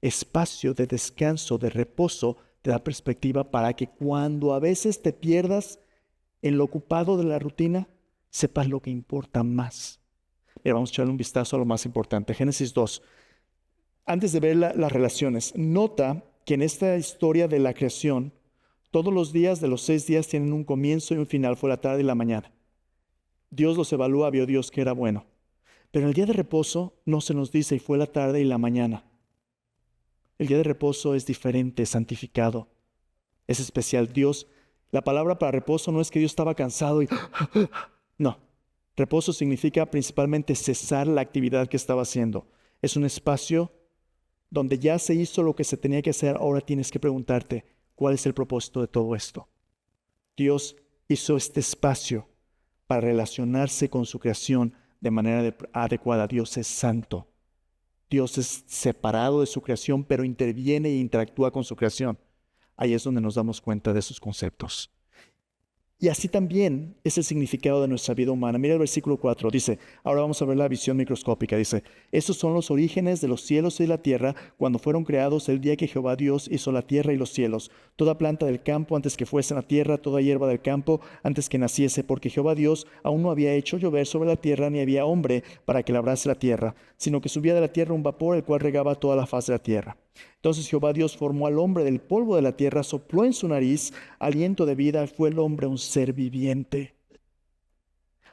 espacio de descanso, de reposo, te da perspectiva para que cuando a veces te pierdas en lo ocupado de la rutina, sepas lo que importa más. Mira, vamos a echarle un vistazo a lo más importante. Génesis 2. Antes de ver las relaciones, nota que en esta historia de la creación, todos los días de los 6 días tienen un comienzo y un final, fue la tarde y la mañana. Dios los evalúa, vio Dios que era bueno. Pero en el día de reposo no se nos dice y fue la tarde y la mañana. El día de reposo es diferente, es santificado, es especial. Dios, la palabra para reposo no es que Dios estaba cansado y... No, reposo significa principalmente cesar la actividad que estaba haciendo. Es un espacio donde ya se hizo lo que se tenía que hacer, ahora tienes que preguntarte, ¿cuál es el propósito de todo esto? Dios hizo este espacio para relacionarse con su creación de manera adecuada. Dios es santo. Dios es separado de su creación, pero interviene e interactúa con su creación. Ahí es donde nos damos cuenta de esos conceptos. Y así también es el significado de nuestra vida humana. Mira el versículo 4, dice, ahora vamos a ver la visión microscópica, dice, estos son los orígenes de los cielos y la tierra cuando fueron creados el día que Jehová Dios hizo la tierra y los cielos, toda planta del campo antes que fuese en la tierra, toda hierba del campo antes que naciese, porque Jehová Dios aún no había hecho llover sobre la tierra ni había hombre para que labrase la tierra, sino que subía de la tierra un vapor el cual regaba toda la faz de la tierra. Entonces Jehová Dios formó al hombre del polvo de la tierra, sopló en su nariz aliento de vida, fue el hombre un ser viviente.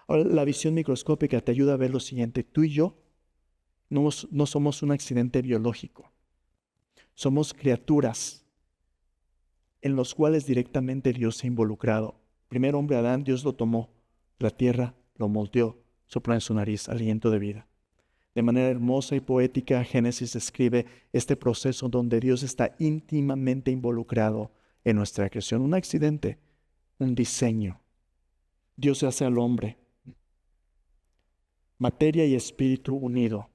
Ahora, la visión microscópica te ayuda a ver lo siguiente. Tú y yo no somos un accidente biológico. Somos criaturas en los cuales directamente Dios se ha involucrado. Primer hombre Adán, Dios lo tomó de la tierra, lo moldeó, sopló en su nariz aliento de vida. De manera hermosa y poética, Génesis describe este proceso donde Dios está íntimamente involucrado en nuestra creación. Un accidente, un diseño. Dios hace al hombre, materia y espíritu unido.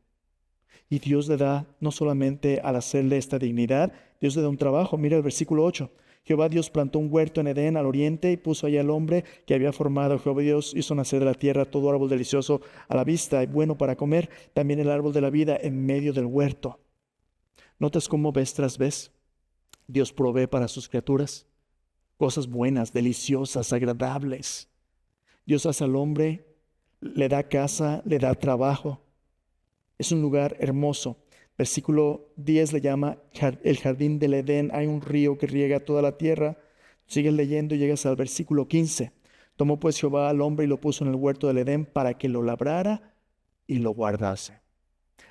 Y Dios le da, no solamente al hacerle esta dignidad, Dios le da un trabajo. Mira el versículo 8. Jehová Dios plantó un huerto en Edén al oriente y puso allá al hombre que había formado. Jehová Dios hizo nacer de la tierra todo árbol delicioso a la vista y bueno para comer, también el árbol de la vida en medio del huerto. ¿Notas cómo vez tras vez Dios provee para sus criaturas cosas buenas, deliciosas, agradables? Dios hace al hombre le da casa, le da trabajo. Es un lugar hermoso. Versículo 10 le llama el jardín del Edén. Hay un río que riega toda la tierra. Sigues leyendo y llegas al versículo 15. Tomó pues Jehová al hombre y lo puso en el huerto del Edén para que lo labrara y lo guardase.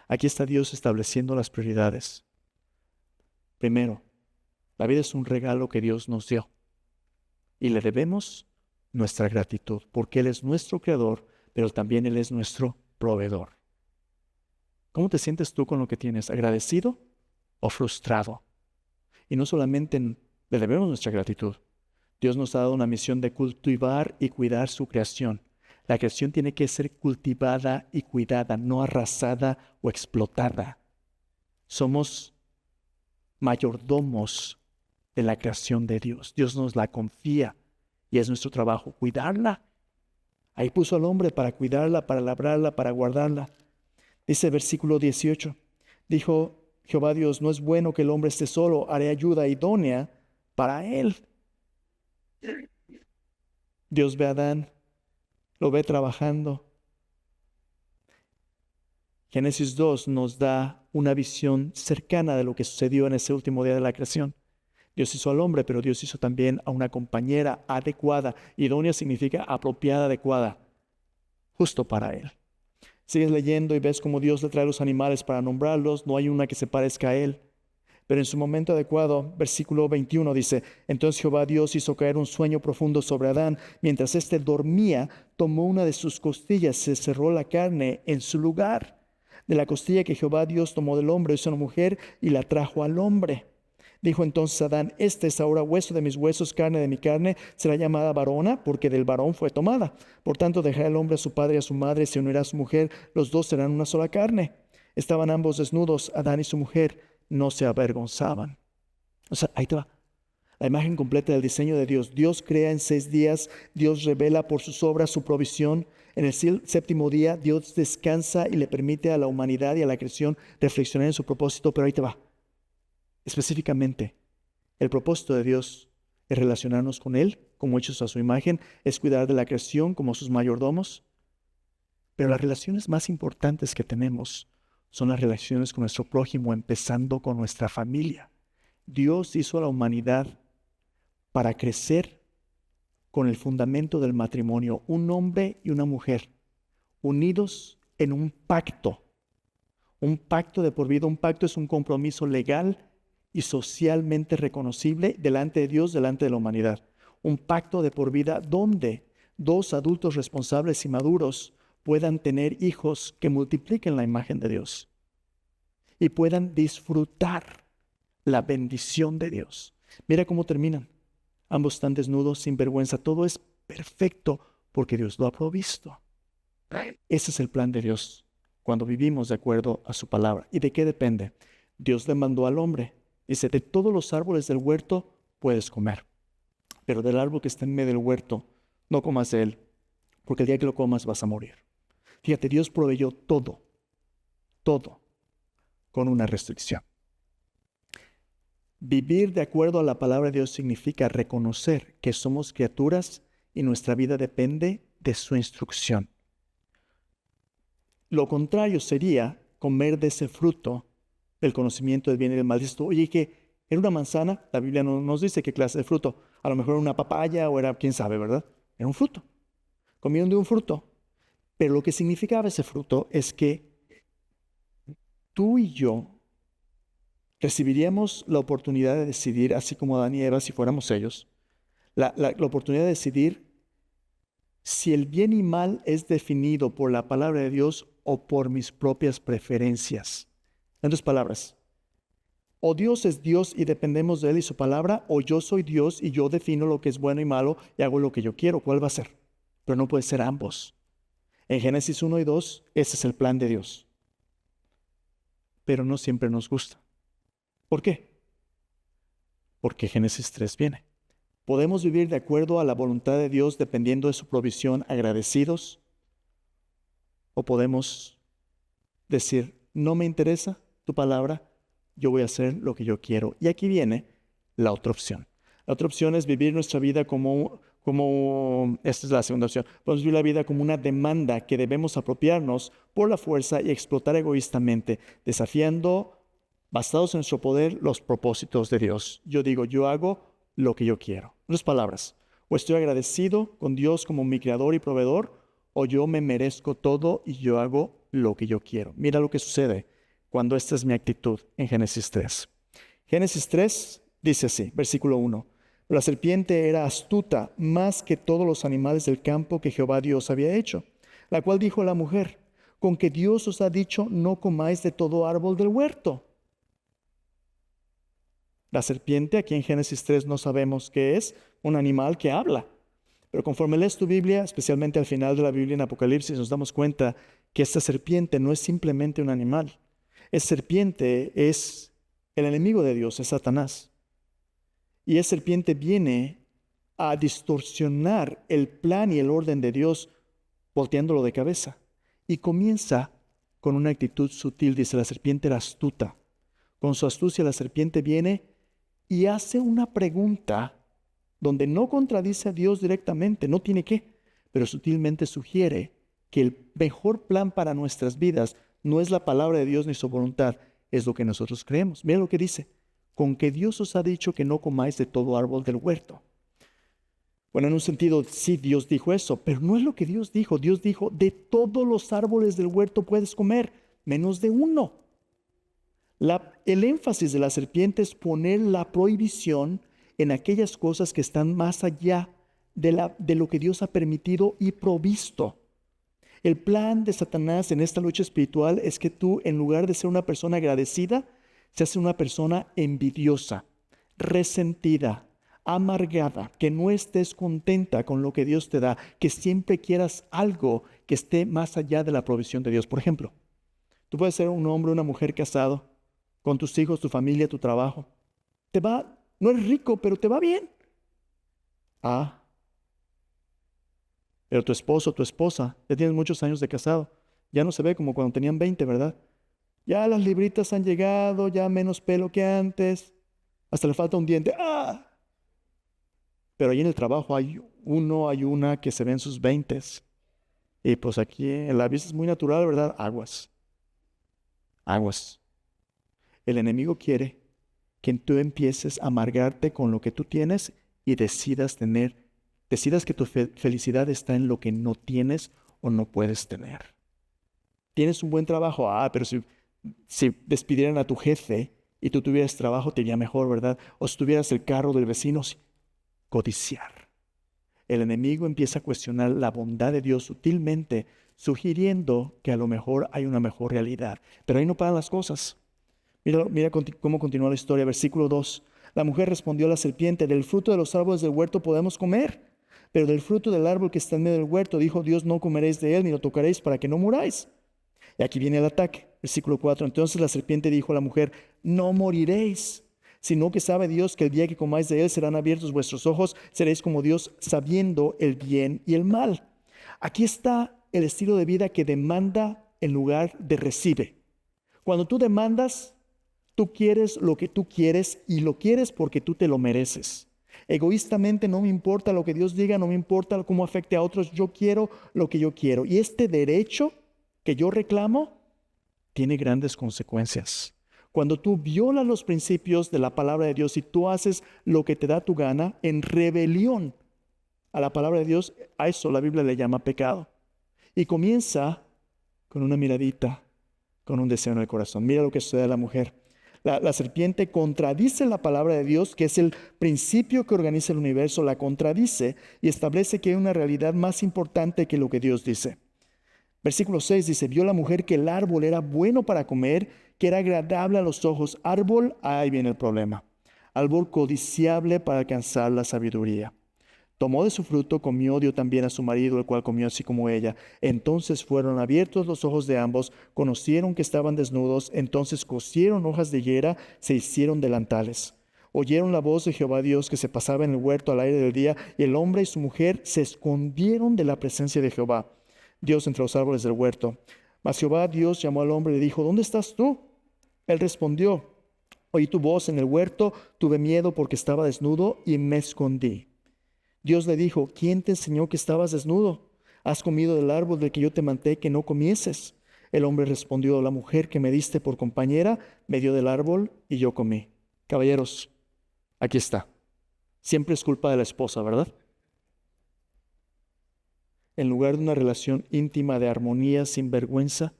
Aquí está Dios estableciendo las prioridades. Primero, la vida es un regalo que Dios nos dio y le debemos nuestra gratitud, porque Él es nuestro creador, pero también Él es nuestro proveedor. ¿Cómo te sientes tú con lo que tienes? ¿Agradecido o frustrado? Y no solamente le debemos nuestra gratitud. Dios nos ha dado una misión de cultivar y cuidar su creación. La creación tiene que ser cultivada y cuidada, no arrasada o explotada. Somos mayordomos de la creación de Dios. Dios nos la confía y es nuestro trabajo cuidarla. Ahí puso al hombre para cuidarla, para labrarla, para guardarla. Dice versículo 18, dijo Jehová Dios, no es bueno que el hombre esté solo, haré ayuda idónea para él. Dios ve a Adán, lo ve trabajando. Génesis 2 nos da una visión cercana de lo que sucedió en ese último día de la creación. Dios hizo al hombre, pero Dios hizo también a una compañera adecuada. Idónea significa apropiada, adecuada, justo para él. Sigues leyendo y ves cómo Dios le trae los animales para nombrarlos. No hay una que se parezca a él. Pero en su momento adecuado, versículo 21 dice, entonces Jehová Dios hizo caer un sueño profundo sobre Adán. Mientras éste dormía, tomó una de sus costillas, se cerró la carne en su lugar. De la costilla que Jehová Dios tomó del hombre, hizo una mujer y la trajo al hombre. Dijo entonces Adán, este es ahora hueso de mis huesos, carne de mi carne, será llamada varona, porque del varón fue tomada. Por tanto, dejará el hombre a su padre y a su madre, se unirá a su mujer, los dos serán una sola carne. Estaban ambos desnudos, Adán y su mujer, no se avergonzaban. O sea, ahí te va. La imagen completa del diseño de Dios. Dios crea en 6 días, Dios revela por sus obras su provisión. En el séptimo día, Dios descansa y le permite a la humanidad y a la creación reflexionar en su propósito, pero ahí te va. Específicamente, el propósito de Dios es relacionarnos con Él como hechos a su imagen, es cuidar de la creación como sus mayordomos. Pero las relaciones más importantes que tenemos son las relaciones con nuestro prójimo, empezando con nuestra familia. Dios hizo a la humanidad para crecer con el fundamento del matrimonio, un hombre y una mujer, unidos en un pacto de por vida. Un pacto es un compromiso legal y socialmente reconocible delante de Dios, delante de la humanidad. Un pacto de por vida donde 2 adultos responsables y maduros puedan tener hijos que multipliquen la imagen de Dios y puedan disfrutar la bendición de Dios. Mira cómo terminan. Ambos están desnudos, sin vergüenza. Todo es perfecto porque Dios lo ha provisto. Ese es el plan de Dios cuando vivimos de acuerdo a su palabra. ¿Y de qué depende? Dios le mandó al hombre. Dice, de todos los árboles del huerto puedes comer, pero del árbol que está en medio del huerto, no comas de él, porque el día que lo comas vas a morir. Fíjate, Dios proveyó todo, con una restricción. Vivir de acuerdo a la palabra de Dios significa reconocer que somos criaturas y nuestra vida depende de su instrucción. Lo contrario sería comer de ese fruto del conocimiento del bien y del mal. Dices tú, oye, que era una manzana, la Biblia no nos dice qué clase de fruto. A lo mejor era una papaya o era, quién sabe, ¿verdad? Era un fruto. Comieron de un fruto. Pero lo que significaba ese fruto es que tú y yo recibiríamos la oportunidad de decidir, así como Adán y Eva, si fuéramos ellos, la oportunidad de decidir si el bien y mal es definido por la palabra de Dios o por mis propias preferencias. En otras palabras, o Dios es Dios y dependemos de Él y su palabra, o yo soy Dios y yo defino lo que es bueno y malo y hago lo que yo quiero. ¿Cuál va a ser? Pero no puede ser ambos. En Génesis 1 y 2, ese es el plan de Dios. Pero no siempre nos gusta. ¿Por qué? Porque Génesis 3 viene. ¿Podemos vivir de acuerdo a la voluntad de Dios dependiendo de su provisión, agradecidos? ¿O podemos decir, no me interesa tu palabra, yo voy a hacer lo que yo quiero? Y aquí viene la otra opción. La otra opción es vivir nuestra vida como como, esta es la segunda opción, podemos vivir la vida como una demanda que debemos apropiarnos por la fuerza y explotar egoístamente, desafiando, basados en nuestro poder, los propósitos de Dios. Yo digo, yo hago lo que yo quiero. En otras palabras, o estoy agradecido con Dios como mi creador y proveedor, o yo me merezco todo y yo hago lo que yo quiero. Mira lo que sucede cuando esta es mi actitud en Génesis 3. Génesis 3 dice así, versículo 1. La serpiente era astuta más que todos los animales del campo que Jehová Dios había hecho, la cual dijo a la mujer, con que Dios os ha dicho, no comáis de todo árbol del huerto. La serpiente, aquí en Génesis 3 no sabemos qué es, un animal que habla. Pero conforme lees tu Biblia, especialmente al final de la Biblia en Apocalipsis, nos damos cuenta que esta serpiente no es simplemente un animal. Esa serpiente es el enemigo de Dios, es Satanás. Y esa serpiente viene a distorsionar el plan y el orden de Dios, volteándolo de cabeza. Y comienza con una actitud sutil, dice, la serpiente era astuta. Con su astucia la serpiente viene y hace una pregunta donde no contradice a Dios directamente, no tiene que, pero sutilmente sugiere que el mejor plan para nuestras vidas no es la palabra de Dios ni su voluntad, es lo que nosotros creemos. Mira lo que dice, con que Dios os ha dicho que no comáis de todo árbol del huerto. Bueno, en un sentido, sí, Dios dijo eso, pero no es lo que Dios dijo. Dios dijo, de todos los árboles del huerto puedes comer, menos de uno. El énfasis de la serpiente es poner la prohibición en aquellas cosas que están más allá de lo que Dios ha permitido y provisto. El plan de Satanás en esta lucha espiritual es que tú, en lugar de ser una persona agradecida, seas una persona envidiosa, resentida, amargada, que no estés contenta con lo que Dios te da, que siempre quieras algo que esté más allá de la provisión de Dios. Por ejemplo, tú puedes ser un hombre o una mujer casado, con tus hijos, tu familia, tu trabajo. No eres rico, pero te va bien. Pero tu esposo, tu esposa, ya tienes muchos años de casado. Ya no se ve como cuando tenían 20, ¿verdad? Ya las libritas han llegado, ya menos pelo que antes. Hasta le falta un diente. Pero ahí en el trabajo hay una que se ve en sus 20. Y pues aquí en la vida es muy natural, ¿verdad? Aguas. El enemigo quiere que tú empieces a amargarte con lo que tú tienes y decidas que tu felicidad está en lo que no tienes o no puedes tener. Tienes un buen trabajo, pero si despidieran a tu jefe y tú tuvieras trabajo, te iría mejor, ¿verdad? O si tuvieras el carro del vecino, codiciar. El enemigo empieza a cuestionar la bondad de Dios sutilmente, sugiriendo que a lo mejor hay una mejor realidad. Pero ahí no paran las cosas. Mira cómo continúa la historia, versículo 2. La mujer respondió a la serpiente, del fruto de los árboles del huerto podemos comer, pero del fruto del árbol que está en medio del huerto, dijo Dios, no comeréis de él ni lo tocaréis para que no muráis. Y aquí viene el ataque, versículo 4. Entonces la serpiente dijo a la mujer, no moriréis, sino que sabe Dios que el día que comáis de él serán abiertos vuestros ojos, seréis como Dios sabiendo el bien y el mal. Aquí está el estilo de vida que demanda en lugar de recibe. Cuando tú demandas, tú quieres lo que tú quieres y lo quieres porque tú te lo mereces. Egoístamente no me importa lo que Dios diga, no me importa cómo afecte a otros, yo quiero lo que yo quiero. Y este derecho que yo reclamo tiene grandes consecuencias. Cuando tú violas los principios de la palabra de Dios y tú haces lo que te da tu gana en rebelión a la palabra de Dios, a eso la Biblia le llama pecado. Y comienza con una miradita, con un deseo en el corazón. Mira lo que sucede a la mujer. La serpiente contradice la palabra de Dios, que es el principio que organiza el universo, la contradice y establece que hay una realidad más importante que lo que Dios dice. Versículo 6 dice, vio la mujer que el árbol era bueno para comer, que era agradable a los ojos. Árbol, ahí viene el problema. Árbol codiciable para alcanzar la sabiduría. Tomó de su fruto, comió, dio también a su marido, el cual comió así como ella. Entonces fueron abiertos los ojos de ambos, conocieron que estaban desnudos, entonces cosieron hojas de higuera, se hicieron delantales. Oyeron la voz de Jehová Dios que se pasaba en el huerto al aire del día, y el hombre y su mujer se escondieron de la presencia de Jehová, Dios entre los árboles del huerto. Mas Jehová Dios llamó al hombre y le dijo, ¿dónde estás tú? Él respondió, oí tu voz en el huerto, tuve miedo porque estaba desnudo y me escondí. Dios le dijo, ¿quién te enseñó que estabas desnudo? ¿Has comido del árbol del que yo te mandé que no comieses? El hombre respondió, la mujer que me diste por compañera me dio del árbol y yo comí. Caballeros, aquí está. Siempre es culpa de la esposa, ¿verdad? En lugar de una relación íntima de armonía sin vergüenza,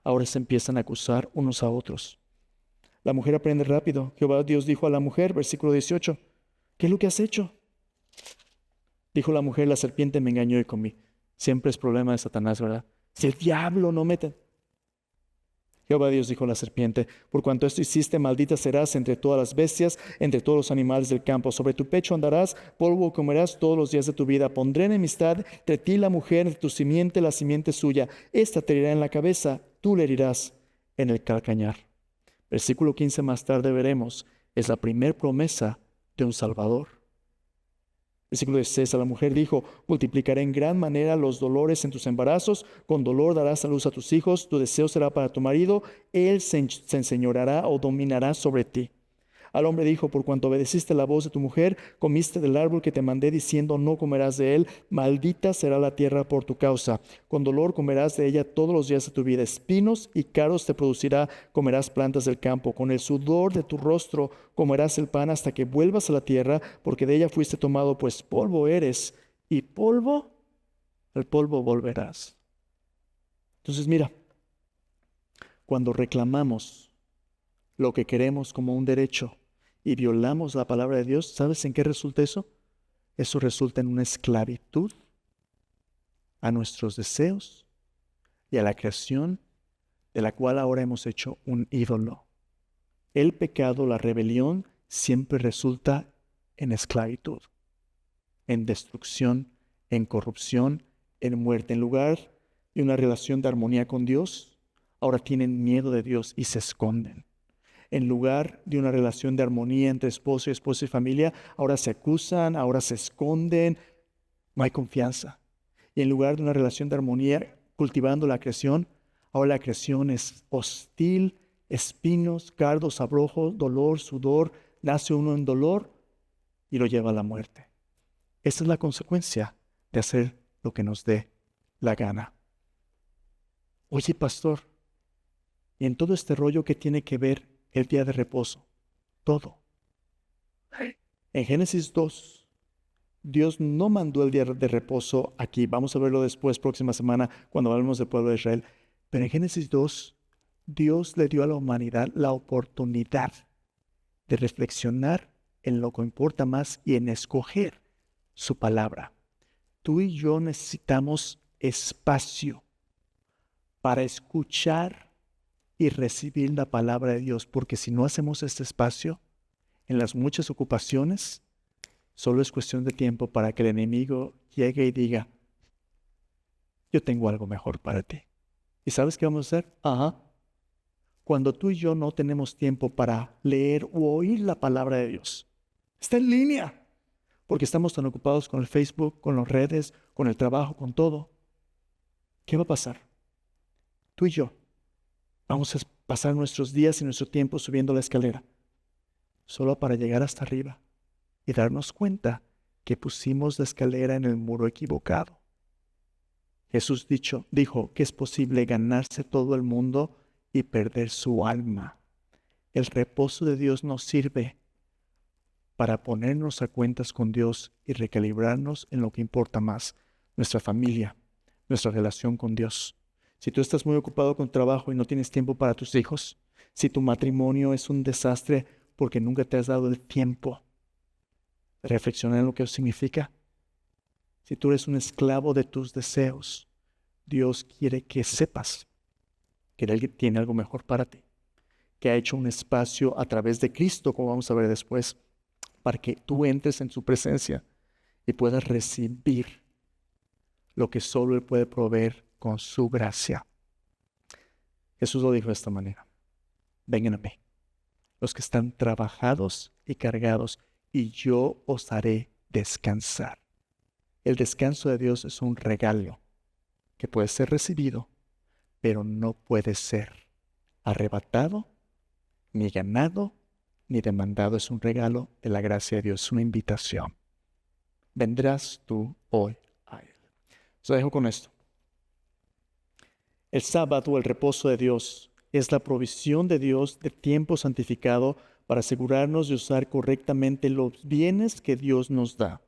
ahora se empiezan a acusar unos a otros. La mujer aprende rápido. Jehová Dios dijo a la mujer, versículo 18, ¿qué es lo que has hecho? Dijo la mujer, la serpiente me engañó y comí. Siempre es problema de Satanás, ¿verdad? Si el diablo no mete. Jehová Dios dijo a la serpiente, por cuanto esto hiciste, maldita serás entre todas las bestias, entre todos los animales del campo. Sobre tu pecho andarás, polvo comerás todos los días de tu vida. Pondré enemistad entre ti y la mujer, entre tu simiente, la simiente suya. Esta te herirá en la cabeza, tú le herirás en el calcañar. Versículo 15 más tarde veremos, es la primer promesa de un Salvador. Versículo 16, a la mujer dijo, multiplicaré en gran manera los dolores en tus embarazos, con dolor darás a luz a tus hijos, tu deseo será para tu marido, él se enseñoreará o dominará sobre ti. Al hombre dijo, por cuanto obedeciste la voz de tu mujer, comiste del árbol que te mandé diciendo, no comerás de él, maldita será la tierra por tu causa. Con dolor comerás de ella todos los días de tu vida, espinos y cardos te producirá, comerás plantas del campo. Con el sudor de tu rostro comerás el pan hasta que vuelvas a la tierra, porque de ella fuiste tomado, pues polvo eres, y polvo, al polvo volverás. Entonces mira, cuando reclamamos lo que queremos como un derecho y violamos la palabra de Dios, ¿sabes en qué resulta eso? Eso resulta en una esclavitud a nuestros deseos y a la creación de la cual ahora hemos hecho un ídolo. El pecado, la rebelión, siempre resulta en esclavitud, en destrucción, en corrupción, en muerte. En lugar de una relación de armonía con Dios, ahora tienen miedo de Dios y se esconden. En lugar de una relación de armonía entre esposo y familia, ahora se acusan, ahora se esconden, no hay confianza. Y en lugar de una relación de armonía cultivando la creación, ahora la creación es hostil, espinos, cardos, abrojos, dolor, sudor, nace uno en dolor y lo lleva a la muerte. Esa es la consecuencia de hacer lo que nos dé la gana. Oye, pastor, ¿y en todo este rollo qué tiene que ver el día de reposo? Todo. En Génesis 2, Dios no mandó el día de reposo aquí. Vamos a verlo después, próxima semana, cuando hablemos del pueblo de Israel. Pero en Génesis 2, Dios le dio a la humanidad la oportunidad de reflexionar en lo que importa más y en escoger su palabra. Tú y yo necesitamos espacio para escuchar y recibir la palabra de Dios, porque si no hacemos este espacio, en las muchas ocupaciones, solo es cuestión de tiempo para que el enemigo llegue y diga, yo tengo algo mejor para ti. ¿Y sabes qué vamos a hacer? Cuando tú y yo no tenemos tiempo para leer o oír la palabra de Dios, está en línea, porque estamos tan ocupados con el Facebook, con las redes, con el trabajo, con todo. ¿Qué va a pasar? Tú y yo vamos a pasar nuestros días y nuestro tiempo subiendo la escalera, solo para llegar hasta arriba y darnos cuenta que pusimos la escalera en el muro equivocado. Jesús dijo que es posible ganarse todo el mundo y perder su alma. El reposo de Dios nos sirve para ponernos a cuentas con Dios y recalibrarnos en lo que importa más, nuestra familia, nuestra relación con Dios. Si tú estás muy ocupado con trabajo y no tienes tiempo para tus hijos, si tu matrimonio es un desastre porque nunca te has dado el tiempo de reflexionar en lo que eso significa, si tú eres un esclavo de tus deseos, Dios quiere que sepas que Él tiene algo mejor para ti, que ha hecho un espacio a través de Cristo, como vamos a ver después, para que tú entres en su presencia y puedas recibir lo que solo Él puede proveer con su gracia. Jesús lo dijo de esta manera: vengan a mí, los que están trabajados y cargados, y yo os haré descansar. El descanso de Dios es un regalo que puede ser recibido, pero no puede ser arrebatado, ni ganado, ni demandado. Es un regalo de la gracia de Dios, es una invitación. vendrás tú hoy a Él. Os dejo con esto. El sábado, el reposo de Dios, es la provisión de Dios de tiempo santificado para asegurarnos de usar correctamente los bienes que Dios nos da.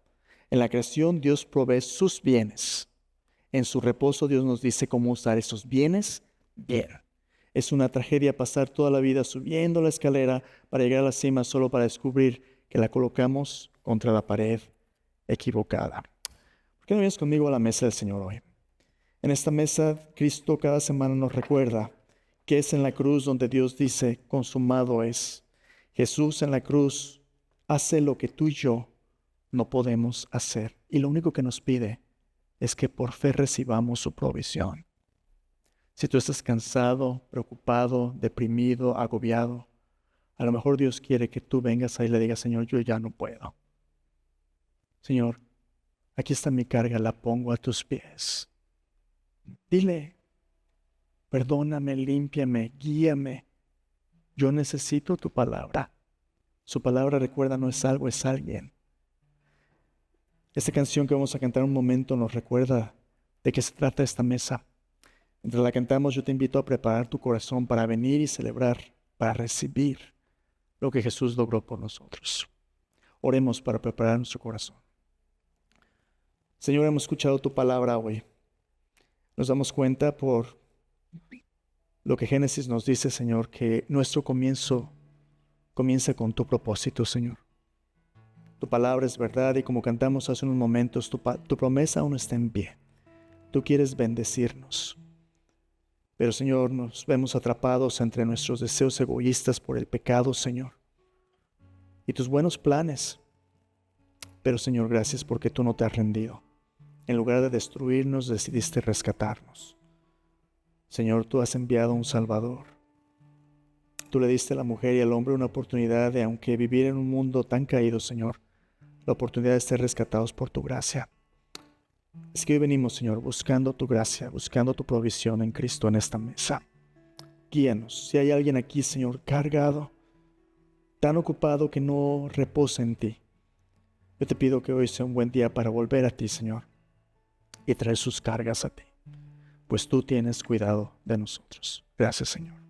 En la creación, Dios provee sus bienes. En su reposo, Dios nos dice cómo usar esos bienes bien. Es una tragedia pasar toda la vida subiendo la escalera para llegar a la cima solo para descubrir que la colocamos contra la pared equivocada. ¿Por qué no vienes conmigo a la mesa del Señor hoy? En esta mesa, Cristo cada semana nos recuerda que es en la cruz donde Dios dice, consumado es. Jesús en la cruz hace lo que tú y yo no podemos hacer. Y lo único que nos pide es que por fe recibamos su provisión. Si tú estás cansado, preocupado, deprimido, agobiado, a lo mejor Dios quiere que tú vengas ahí y le digas, Señor, yo ya no puedo. Señor, aquí está mi carga, la pongo a tus pies. Dile, perdóname, límpiame, guíame. Yo necesito tu palabra. Su palabra, recuerda, no es algo, es alguien. Esta canción que vamos a cantar un momento nos recuerda de qué se trata esta mesa. Mientras la cantamos, yo te invito a preparar tu corazón para venir y celebrar, para recibir lo que Jesús logró por nosotros. Oremos para preparar nuestro corazón. Señor, hemos escuchado tu palabra hoy. Nos damos cuenta por lo que Génesis nos dice, Señor, que nuestro comienzo comienza con tu propósito, Señor. Tu palabra es verdad y como cantamos hace unos momentos, tu promesa aún está en pie. Tú quieres bendecirnos. Pero, Señor, nos vemos atrapados entre nuestros deseos egoístas por el pecado, Señor, y tus buenos planes. Pero, Señor, gracias porque tú no te has rendido. En lugar de destruirnos, decidiste rescatarnos. Señor, tú has enviado un Salvador. Tú le diste a la mujer y al hombre una oportunidad de, aunque vivir en un mundo tan caído, Señor, la oportunidad de ser rescatados por tu gracia. Es que hoy venimos, Señor, buscando tu gracia, buscando tu provisión en Cristo en esta mesa. Guíanos. Si hay alguien aquí, Señor, cargado, tan ocupado que no reposa en ti, yo te pido que hoy sea un buen día para volver a ti, Señor, y traer sus cargas a ti, pues tú tienes cuidado de nosotros. Gracias, Señor.